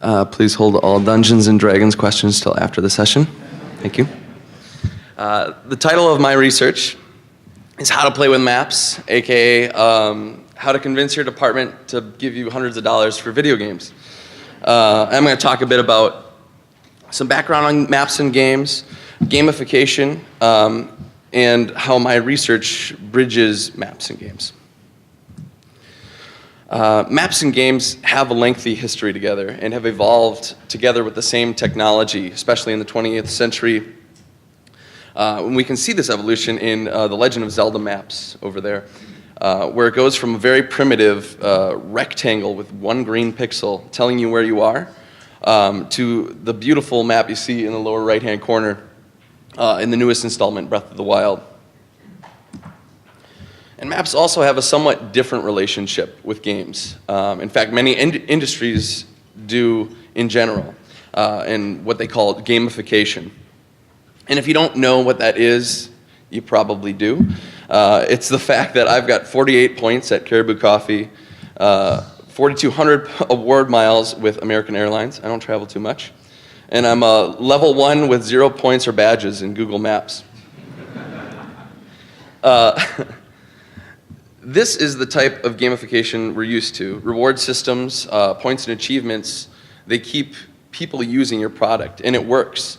Please hold all Dungeons and Dragons questions till after the session. Thank you. The title of my research is How to Play with Maps, aka how to convince your department to give you hundreds of dollars for video games. I'm going to talk a bit about some background on maps and games, gamification, and how my research bridges maps and games. Maps and games have a lengthy history together and have evolved together with the same technology, especially in the 20th century. And we can see this evolution in the Legend of Zelda maps over there, where it goes from a very primitive rectangle with one green pixel telling you where you are, to the beautiful map you see in the lower right-hand corner in the newest installment, Breath of the Wild. And maps also have a somewhat different relationship with games. In fact, many industries do in general, and what they call gamification. And if you don't know what that is, you probably do. It's the fact that I've got 48 points at Caribou Coffee, 4,200 award miles with American Airlines. I don't travel too much. And I'm a level 1 with 0 points or badges in Google Maps. This is the type of gamification we're used to. Reward systems, points and achievements, they keep people using your product, and it works.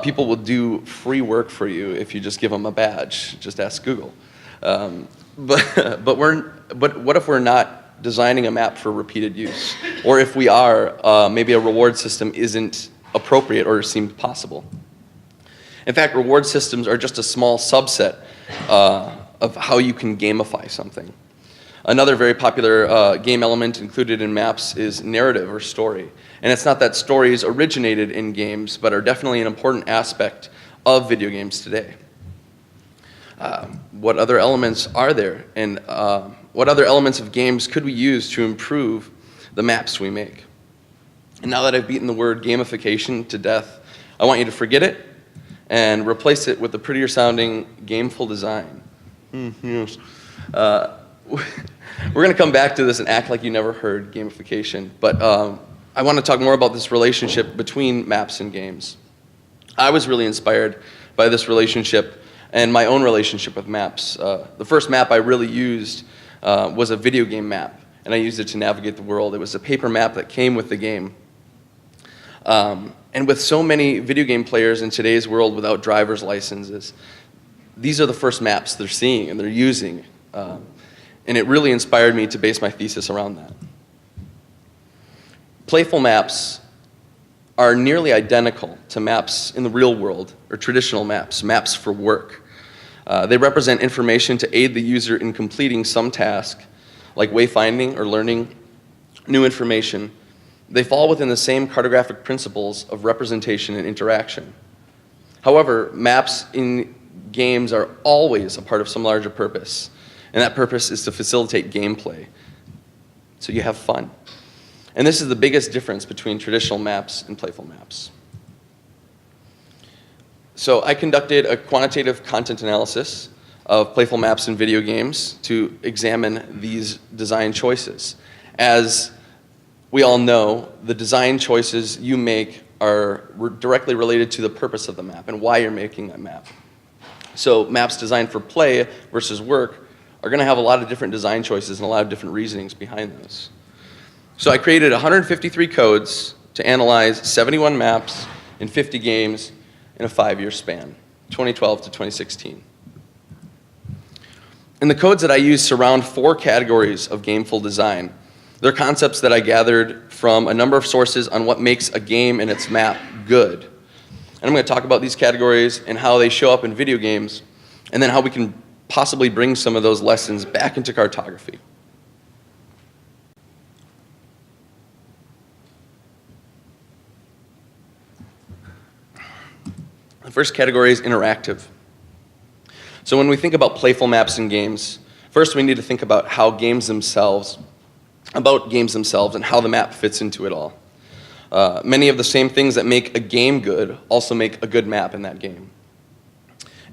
People will do free work for you if you just give them a badge. Just ask Google. But what if we're not designing a map for repeated use? Or if we are, maybe a reward system isn't appropriate or seems possible. In fact, reward systems are just a small subset of how you can gamify something. Another very popular game element included in maps is narrative or story. And it's not that stories originated in games, but are definitely an important aspect of video games today. What other elements are there? And what other elements of games could we use to improve the maps we make? And now that I've beaten the word gamification to death, I want you to forget it and replace it with a prettier sounding gameful design. Yes. We're going to come back to this and act like you never heard gamification, but I want to talk more about this relationship between maps and games. I was really inspired by this relationship and my own relationship with maps. The first map I really used was a video game map, and I used it to navigate the world. It was a paper map that came with the game. And with so many video game players in today's world without driver's licenses, these are the first maps they're seeing and they're using. And it really inspired me to base my thesis around that. Playful maps are nearly identical to maps in the real world, or traditional maps, maps for work. They represent information to aid the user in completing some task, like wayfinding or learning new information. They fall within the same cartographic principles of representation and interaction. However, maps in games are always a part of some larger purpose, and that purpose is to facilitate gameplay, so you have fun. And this is the biggest difference between traditional maps and playful maps. So I conducted a quantitative content analysis of playful maps in video games to examine these design choices. As we all know, the design choices you make are directly related to the purpose of the map and why you're making that map. So maps designed for play versus work are going to have a lot of different design choices and a lot of different reasonings behind those. So I created 153 codes to analyze 71 maps in 50 games in a 5-year span, 2012 to 2016. And the codes that I use surround 4 categories of gameful design. They're concepts that I gathered from a number of sources on what makes a game and its map good. And I'm going to talk about these categories and how they show up in video games, and then how we can possibly bring some of those lessons back into cartography. The first category is interactive. So when we think about playful maps in games, first we need to think about games themselves and how the map fits into it all. Many of the same things that make a game good also make a good map in that game.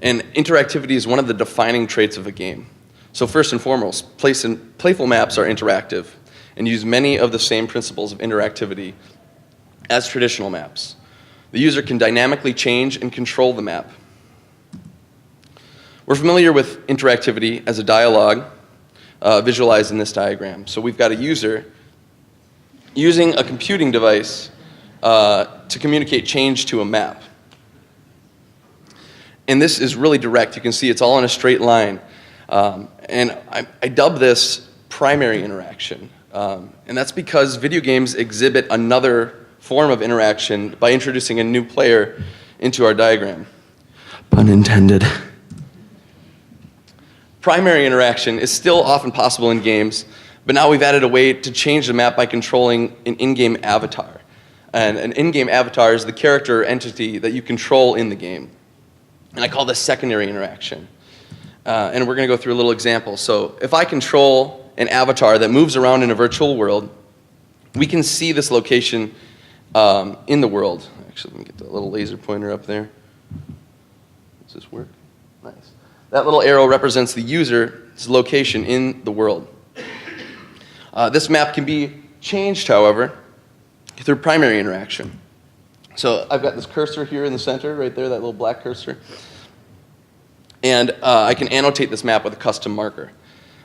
And interactivity is one of the defining traits of a game. So first and foremost, playful maps are interactive and use many of the same principles of interactivity as traditional maps. The user can dynamically change and control the map. We're familiar with interactivity as a dialogue visualized in this diagram. So we've got a user using a computing device to communicate change to a map. And this is really direct. You can see it's all in a straight line. And I dub this primary interaction. And that's because video games exhibit another form of interaction by introducing a new player into our diagram. Pun intended. Primary interaction is still often possible in games, but now we've added a way to change the map by controlling an in-game avatar. And an in-game avatar is the character or entity that you control in the game. And I call this secondary interaction. And we're going to go through a little example. So if I control an avatar that moves around in a virtual world, we can see this location in the world. Actually, let me get the little laser pointer up there. Does this work? Nice. That little arrow represents the user's location in the world. This map can be changed, however, through primary interaction. So I've got this cursor here in the center, right there, that little black cursor. And I can annotate this map with a custom marker.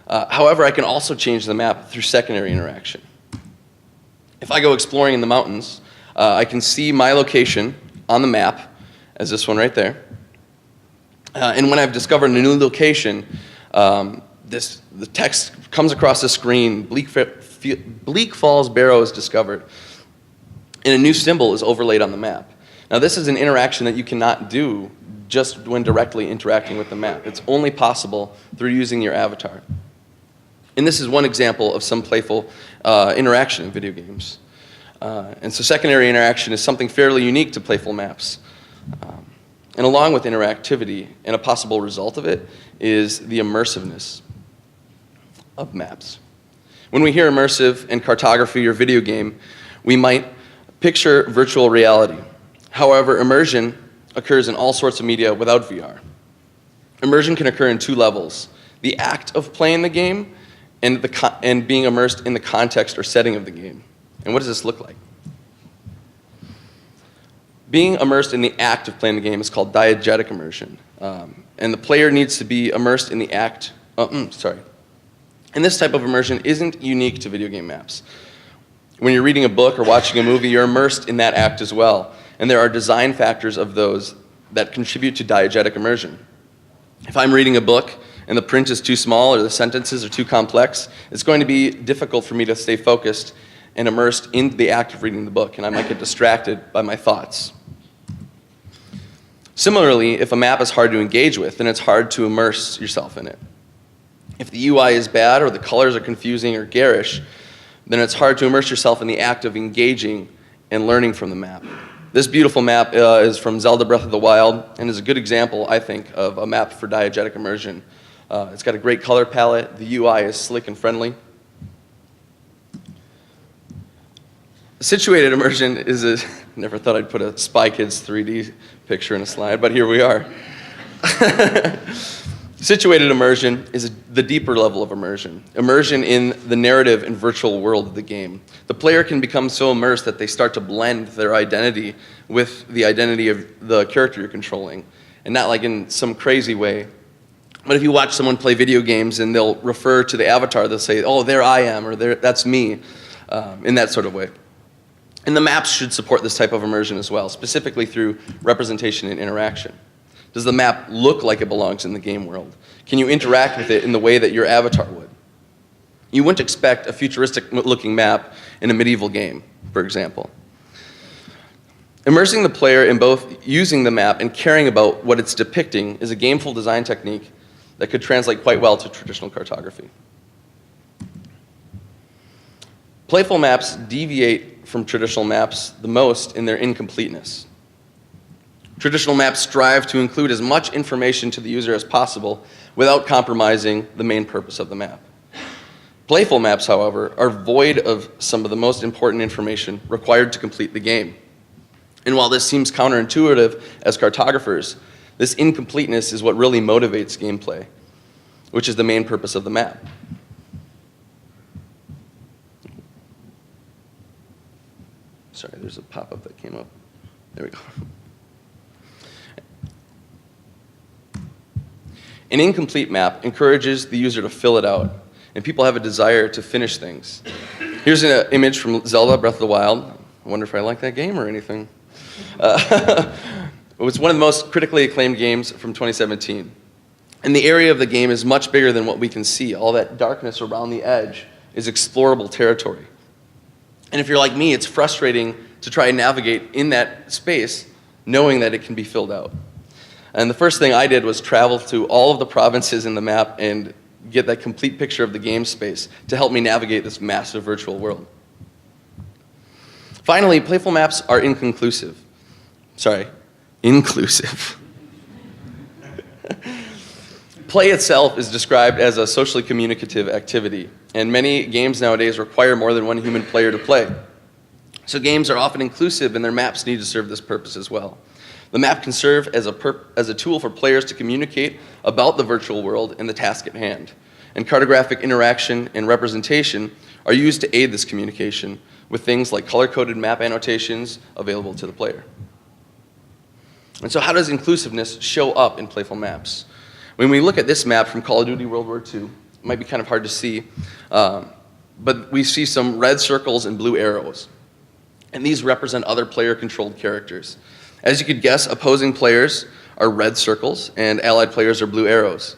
However, I can also change the map through secondary interaction. If I go exploring in the mountains, I can see my location on the map, as this one right there. And when I've discovered a new location, the text comes across the screen, Bleak Falls Barrow is discovered, and a new symbol is overlaid on the map. Now this is an interaction that you cannot do just when directly interacting with the map. It's only possible through using your avatar. And this is one example of some playful interaction in video games. And so secondary interaction is something fairly unique to playful maps. And along with interactivity, and a possible result of it, is the immersiveness of maps. When we hear immersive and cartography or video game, we might picture virtual reality. However, immersion occurs in all sorts of media without VR. Immersion can occur in two levels: the act of playing the game and being immersed in the context or setting of the game. And what does this look like? Being immersed in the act of playing the game is called diegetic immersion. And the player needs to be immersed in the act, And this type of immersion isn't unique to video game maps. When you're reading a book or watching a movie, you're immersed in that act as well. And there are design factors of those that contribute to diegetic immersion. If I'm reading a book and the print is too small or the sentences are too complex, it's going to be difficult for me to stay focused and immersed in the act of reading the book, and I might get distracted by my thoughts. Similarly, if a map is hard to engage with, then it's hard to immerse yourself in it. If the UI is bad or the colors are confusing or garish, then it's hard to immerse yourself in the act of engaging and learning from the map. This beautiful map is from Zelda Breath of the Wild and is a good example, I think, of a map for diegetic immersion. It's got a great color palette. The UI is slick and friendly. Situated immersion is a, never thought I'd put a Spy Kids 3D picture in a slide, but here we are. Situated immersion is the deeper level of immersion. Immersion in the narrative and virtual world of the game. The player can become so immersed that they start to blend their identity with the identity of the character you're controlling. And not like in some crazy way. But if you watch someone play video games and they'll refer to the avatar, they'll say, oh, there I am, or there, that's me, in that sort of way. And the maps should support this type of immersion as well, specifically through representation and interaction. Does the map look like it belongs in the game world? Can you interact with it in the way that your avatar would? You wouldn't expect a futuristic-looking map in a medieval game, for example. Immersing the player in both using the map and caring about what it's depicting is a gameful design technique that could translate quite well to traditional cartography. Playful maps deviate from traditional maps the most in their incompleteness. Traditional maps strive to include as much information to the user as possible without compromising the main purpose of the map. Playful maps, however, are void of some of the most important information required to complete the game. And while this seems counterintuitive as cartographers, this incompleteness is what really motivates gameplay, which is the main purpose of the map. Sorry, there's a pop-up that came up. There we go. An incomplete map encourages the user to fill it out, and people have a desire to finish things. Here's an image from Zelda Breath of the Wild. I wonder if I like that game or anything. It was one of the most critically acclaimed games from 2017. And the area of the game is much bigger than what we can see. All that darkness around the edge is explorable territory. And if you're like me, it's frustrating to try and navigate in that space knowing that it can be filled out. And the first thing I did was travel to all of the provinces in the map and get that complete picture of the game space to help me navigate this massive virtual world. Finally, playful maps are inclusive. Play itself is described as a socially communicative activity, and many games nowadays require more than one human player to play. So games are often inclusive, and their maps need to serve this purpose as well. The map can serve as a tool for players to communicate about the virtual world and the task at hand. And cartographic interaction and representation are used to aid this communication with things like color-coded map annotations available to the player. And so how does inclusiveness show up in playful maps? When we look at this map from Call of Duty World War II, it might be kind of hard to see, but we see some red circles and blue arrows. And these represent other player-controlled characters. As you could guess, opposing players are red circles and allied players are blue arrows.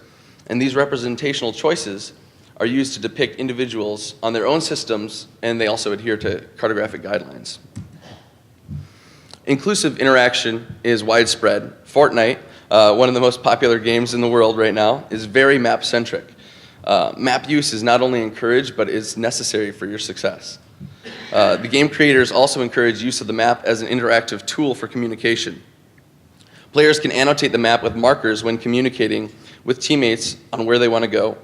And these representational choices are used to depict individuals on their own systems, and they also adhere to cartographic guidelines. Inclusive interaction is widespread. Fortnite, one of the most popular games in the world right now, is very map-centric. Map use is not only encouraged, but is necessary for your success. The game creators also encourage use of the map as an interactive tool for communication. Players can annotate the map with markers when communicating with teammates on where they want to go.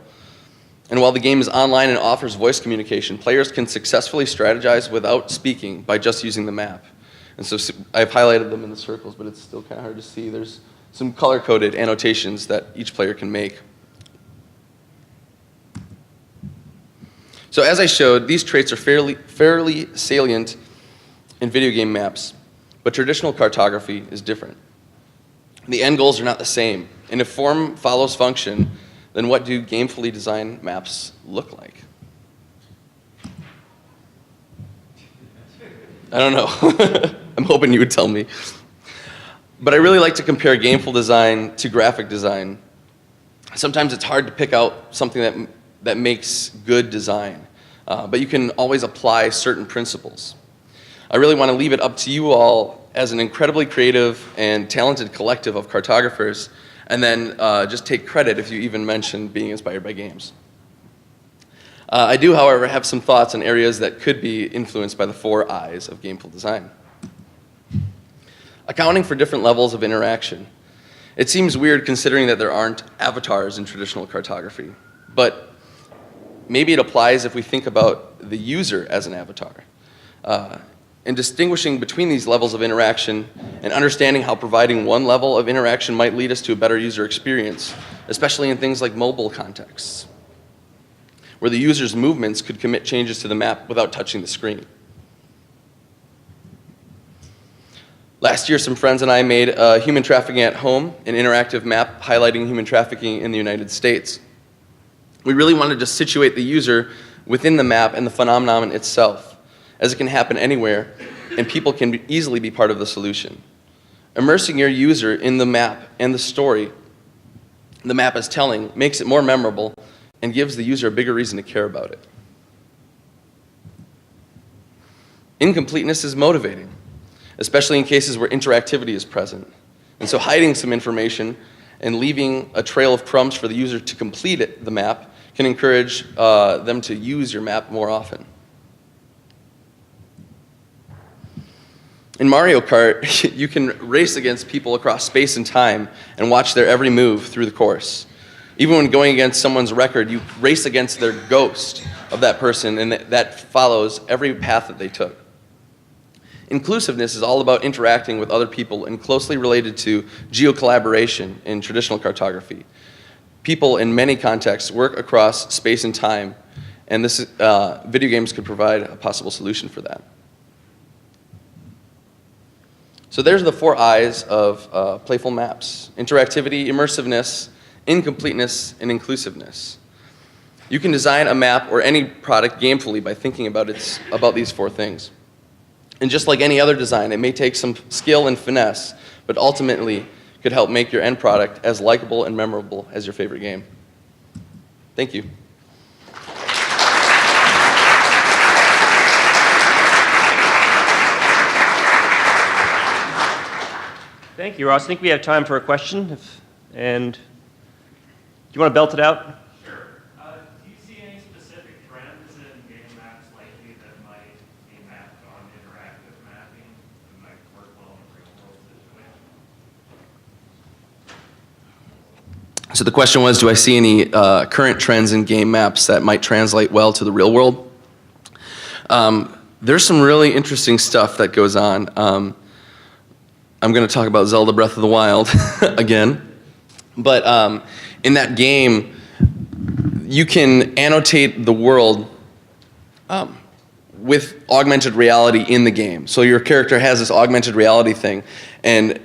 And while the game is online and offers voice communication, players can successfully strategize without speaking by just using the map. And so I've highlighted them in the circles, but it's still kind of hard to see. There's some color-coded annotations that each player can make. So as I showed, these traits are fairly salient in video game maps, but traditional cartography is different. The end goals are not the same, and if form follows function, then what do gamefully designed maps look like? I don't know. I'm hoping you would tell me. But I really like to compare gameful design to graphic design. Sometimes it's hard to pick out something that makes good design, but you can always apply certain principles. I really want to leave it up to you all as an incredibly creative and talented collective of cartographers, and then just take credit if you even mention being inspired by games. I do, however, have some thoughts on areas that could be influenced by the 4 I's of gameful design. Accounting for different levels of interaction. It seems weird considering that there aren't avatars in traditional cartography, but maybe it applies if we think about the user as an avatar. And distinguishing between these levels of interaction and understanding how providing one level of interaction might lead us to a better user experience, especially in things like mobile contexts, where the user's movements could commit changes to the map without touching the screen. Last year, some friends and I made Human Trafficking at Home, an interactive map highlighting human trafficking in the United States. We really wanted to situate the user within the map and the phenomenon itself, as it can happen anywhere, and people can easily be part of the solution. Immersing your user in the map and the story the map is telling makes it more memorable and gives the user a bigger reason to care about it. Incompleteness is motivating, especially in cases where interactivity is present. And so hiding some information and leaving a trail of crumbs for the user to complete the map can encourage them to use your map more often. In Mario Kart, you can race against people across space and time and watch their every move through the course. Even when going against someone's record, you race against their ghost of that person, and that follows every path that they took. Inclusiveness is all about interacting with other people and closely related to geo-collaboration in traditional cartography. People in many contexts work across space and time, and video games could provide a possible solution for that. So there's the 4 I's of playful maps: interactivity, immersiveness, incompleteness, and inclusiveness. You can design a map or any product gamefully by thinking about these 4 things. And just like any other design, it may take some skill and finesse, but ultimately could help make your end product as likable and memorable as your favorite game. Thank you. Thank you, Ross. I think we have time for a question. And do you want to belt it out? Sure. Do you see any specific trends in game maps lately that might be mapped on interactive mapping that might work well in a real-world situation? So the question was, do I see any current trends in game maps that might translate well to the real world? There's some really interesting stuff that goes on. I'm going to talk about Zelda Breath of the Wild again. But in that game, you can annotate the world with augmented reality in the game. So your character has this augmented reality thing, and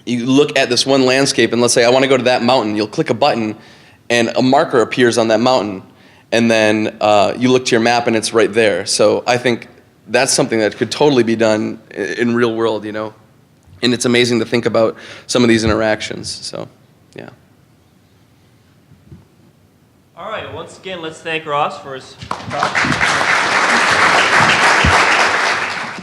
you look at this one landscape, and let's say I want to go to that mountain. You'll click a button, and a marker appears on that mountain, and then you look to your map, and it's right there. So I think that's something that could totally be done in real world, you know? And it's amazing to think about some of these interactions, so, yeah. All right, once again, let's thank Ross for his talk.